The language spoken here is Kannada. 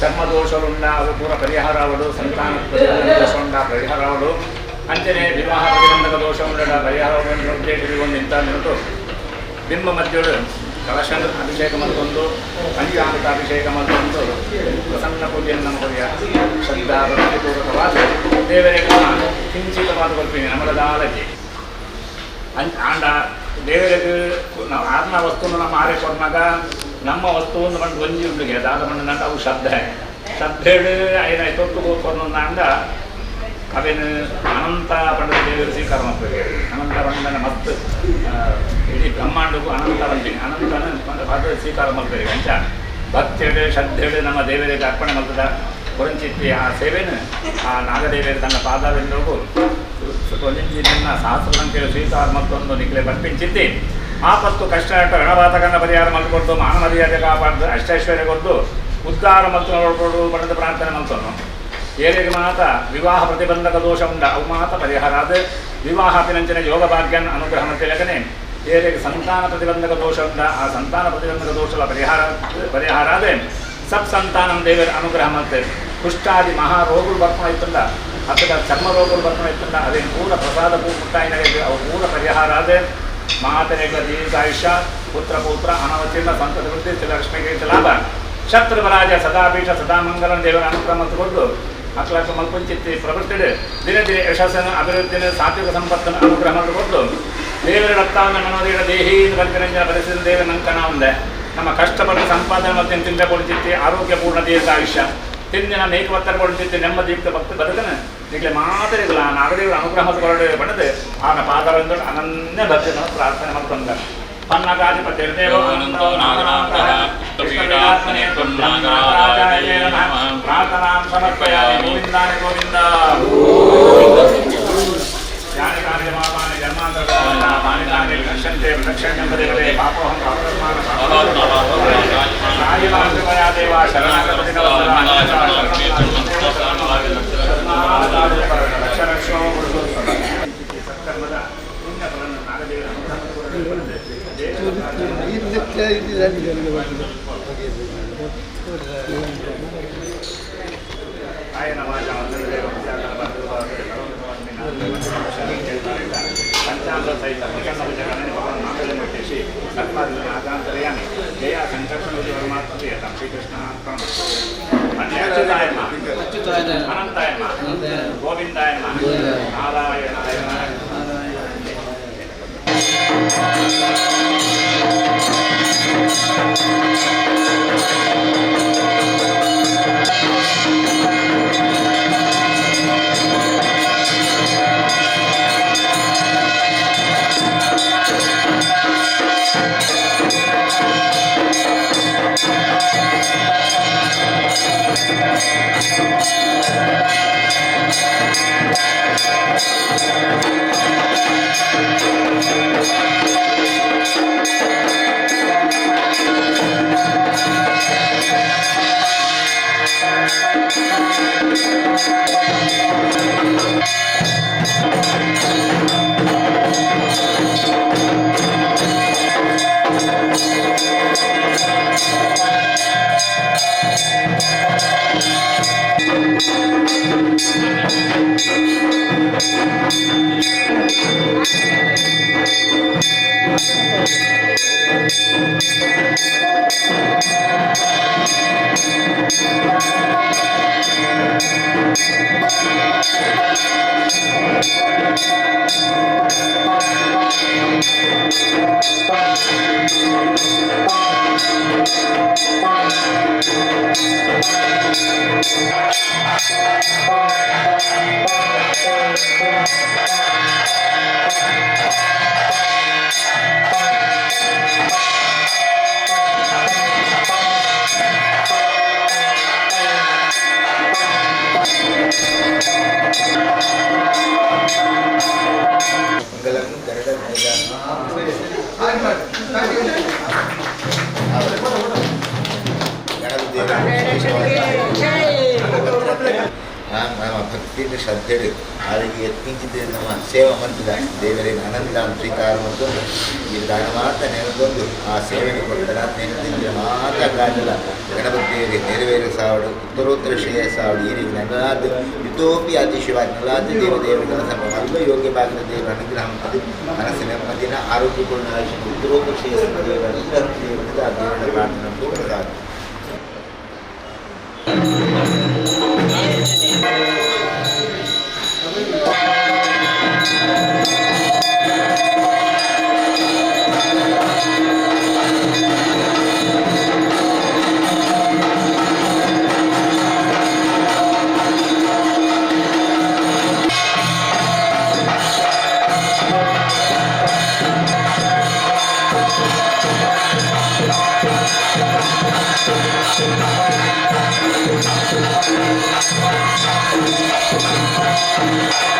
చర్మదోషాలున్నా అవి కూడా పరిహారాలు, సంతాన దోషం పరిహారాలు, అంచనే వివాహ ప్రతిబంధక దోషం పరిహారం ఇంత నింటూ బింబ మధ్యుడు ಕಲಶದ ಅಭಿಷೇಕಮಂತೊಂದು ಪಂಚಾಮೃತ ಅಭಿಷೇಕಮಂತೊಂದು ಪ್ರಸನ್ನ ಪೂಜೆಯನ್ನು ನಮಗೆ ಶ್ರದ್ಧಾ ಭಕ್ತಿಪೂರ್ವಕವಾದ ದೇವರಿಗೆ ಕಿಂಚಿತವಾದ ಕೊಡ್ತೀನಿ ನಮ್ಮದಾಲಜಿ ಆಂಡ ದೇವರಿಗೆ ನಾವು ಆತ್ಮ ವಸ್ತುವನ್ನು ನಮ್ಮ ಆರೆ ಕೊಟ್ಟಾಗ ನಮ್ಮ ವಸ್ತುವನ್ನು ಬಂದು ಒಂಜಿ ಉಂಡಿಗೆ ದಾದ ಬಂದ ಅವು ಶ್ರದ್ಧೆ ಶ್ರದ್ಧೆಡು ಐನ ತೊಟ್ಟು ಕೊಡ್ಕೊಂಡ ಅವೇನು ಅನಂತ ಪಂಡಿತ ದೇವರು ಸ್ವೀಕಾರ ಮಾಡ್ತಾರೆ. ಅನಂತ ಪಂಡಿತನ ಮತ್ತು ಇಡೀ ಬ್ರಹ್ಮಾಂಡಕ್ಕೂ ಅನಂತ ಬಂದಿನಿ ಅನಂತನ ಪದ ಸ್ವೀಕಾರ ಮಾಡ್ತಾರೆ. ಅಂಚ ಭಕ್ತಿಯಡು ಶ್ರದ್ಧೆಡು ನಮ್ಮ ದೇವರಿಗೆ ಅರ್ಪಣೆ ಮಾಡ್ತದ ಕೊರಂಚಿತ್ತಿ ಆ ಸೇವೆನು ಆ ನಾಗದೇವಿಯರು ತನ್ನ ಪಾದವೆಂದೋಗು ಒಂದಿನ ಸಹಸ್ರ ಸಂಖ್ಯೆಯ ಸ್ವೀಕಾರ ಮತ್ತೊಂದು ನಿಖಲೆ ಬರ್ಪಿಂಚಿದ್ದಿ ಆಪತ್ತು ಕಷ್ಟ ರಣವಾತಕನ್ನ ಪರಿಹಾರ ಮಾಡಿಕೊಡ್ದು ಮಾನವೀಯತೆ ಕಾಪಾಡ್ದು ಅಷ್ಟೈಶ್ವರ್ಯ ಕೊಡ್ದು ಉದ್ಧಾರ ಮತ್ತು ನೋಡ್ಕೊಂಡು ಪಡೆದ ಪ್ರಾರ್ಥನೆ ಮಾಡ್ತಾನು. ಏರಿಗೆ ಮಾತ ವಿವಾಹ ಪ್ರತಿಬಂಧಕ ದೋಷ ಉಂಡ ಅವು ಮಾತ ಪರಿಹಾರಾದ ವಿವಾಹ ಪಿನಂಚನೆ ಯೋಗ ಭಾಗ್ಯನ್ ಅನುಗ್ರಹ ತಿಲಕನೆ ಏರಿಗೆ ಸಂತಾನ ಪ್ರತಿಬಂಧಕ ದೋಷ ಉಂಡ ಆ ಸಂತಾನ ಪ್ರತಿಬಂಧಕ ದೋಷದ ಪರಿಹಾರಾದ ಸಬ್ ಸಂತಾನಂ ದೇವರ ಅನುಗ್ರಹ ಮತ್ತೆ ಕುಷ್ಠಾದಿ ಮಹಾರೋಗಗಳು ಬರ್ತಾ ಇತ್ತಂದ ಅಥವಾ ಚರ್ಮ ರೋಗಗಳು ಬರ್ತಾ ಇತ್ತಂದ ಅದೇನು ಪೂರ ಪ್ರಸಾದ ಮುಟ್ಟಾಯಿನಗೆ ಅವು ಪೂರ ಪರಿಹಾರಾದ ಮಾತನೆಗಳ ದೀರ್ಘಾಯುಷ್ಯ ಪುತ್ರ ಪೌತ್ರ ಅನವತೀರ್ಣ ಸಂತತ ವೃತ್ತಿ ಲಕ್ಷ್ಮಿಗೆ ಲಾಭ ಶತ್ರುವರಾಜ ಸದಾಪೀಠ ಸದಾಮಂಗಲಂ ದೇವರ ಅನುಗ್ರಹ ಮತ್ತು ಕೊಟ್ಟು ಅಕ್ಲಾಕ ಮಲ್ಪಂಚಿತ್ತಿ ಪ್ರವೃತ್ತಿಡು ದಿನ ದಿನ ಯಶಸ್ಸನ್ನು ಅಭಿವೃದ್ಧಿಯನ್ನು ಸಾತ್ವಿಕ ಸಂಪತ್ತನ್ನು ಅನುಗ್ರಹ ಮಾಡಿಕೊಟ್ಟು ದೇವರ ರಕ್ತವನ್ನು ಮನೋದೇವ ದೇಹಿಯಿಂದ ಕಲ್ಪನೆಂಜನ ಪರಿಸ್ಥಿತಿ ದೇವರ ನಂಕನ ಒಂದೆ ನಮ್ಮ ಕಷ್ಟಪಟ್ಟು ಸಂಪಾದನೆ ಮತ್ತು ತಿಂದ ಕೊಡ್ತಿತ್ತಿ ಆರೋಗ್ಯಪೂರ್ಣ ದೀರ್ಘಾಯುಷ್ಯ ತಿಂದಿನ ಮೇಕವತ್ತರ ಕೊಡ್ತಿತ್ತು ನೆಮ್ಮದಿಯುಕ್ತ ಭಕ್ತಿ ಬದುಕನ ಈಗಲೇ ಮಾತರಿಗಳ ನಾಗದೇವರ ಅನುಗ್ರಹ ಹೊರಡೆ ಪಡೆದು ಆಗ ಪಾದವೆಂದು ಅನನ್ಯ ಭಕ್ತಿ ಪ್ರಾರ್ಥನೆ ಮಾಡ್ಕೊಂಡ ಪನ್ನಗಾಧಿಪತಿ ಪ್ರಾರ್ಥನಾಂ ಸಮರ್ಪಯಾಮಿ. ಗೋವಿಂದಾನಿ ಗೋವಿಂದ ಯಾನಿ ಕಾರ್ಯ ಮಾಪಾನಿ ಜನ್ಮಾಂತರ ಮಾನಿತಾನಿ ರಕ್ಷಂತೆ ರಕ್ಷಣೆಂಬದೇವರೇ ಪಾಪೋಹಂ ಪಾಪಮಾನಯಾ ದೇವ ಶರಣಾಗತಿ ರಕ್ಷ ರಕ್ಷೋ ಸತ್ಕರ್ಮದ ಪುಣ್ಯ ಫಲವನ್ನು ನಾಗದೇವರ ಪಂಚಾಮೃತ ಸಹಿತ ನಾಗದೇಶಿ ಸರ್ಪಾಂತರ್ಯಾಮಿ ಜಯ ಸಂಕರ್ಷಣ ಪರಮಾತ್ಮತೆ ಶ್ರೀಕೃಷ್ಣ ಅಚ್ಯುತಾಯ ಅನಂತಾಯ ಗೋವಿಂದಾಯ ನಾರಾಯಣಾಯ. ನಮ್ಮ ಭಕ್ತಿಯಿಂದ ಶ್ರದ್ಧೆಡು ಅವರಿಗೆ ಯತ್ನಿಂಚಿದ ನಮ್ಮ ಸೇವೆ ಮಾಡ್ತಿದ್ದ ದೇವರಿಗೆ ಆನಂದ ಸ್ವೀಕಾರ ಮತ್ತು ಈ ದಾನ ಮಾತ್ರ ನೆನೆದೊಂದು ಆ ಸೇವೆಗೆ ಕೊಡ್ತಾರೆ ನೆನೆದಿದ್ದರೆ ಮಾತ್ರ ಕಾಜಲ ಗಣಪತಿ ದೇವರಿಗೆ ನೆರವೇರ ಸಾವಡು ಉತ್ತರೋತ್ತರ ಶ್ರೇಯ ಸಾವಡು ಈ ರೀತಿ ನಗಲಾದ ಯುತೋಪಿ ಅತಿಶಯವಾಗಿ ನಗಲಾದ ದೇವದೇವರುಗಳ ಸರ್ವ ಯೋಗ್ಯ ಭಾಗದ ದೇವರ ಅನುಗ್ರಹ ಮತ್ತು ಮನಸ್ಸಿನ ನೆಮ್ಮದಿನ ಆರೋಗ್ಯಪೂರ್ಣ ಆಯುಷ್ಯ ಉತ್ತರೋತ್ತರ ಶ್ರೇಯ ದೇವರ ಅನುಗ್ರಹ ದೇವರಿಂದ ಆ ದೇವರ ಪ್ರಾರ್ಥನೆ ಪ್ರಸಾದ Thank you.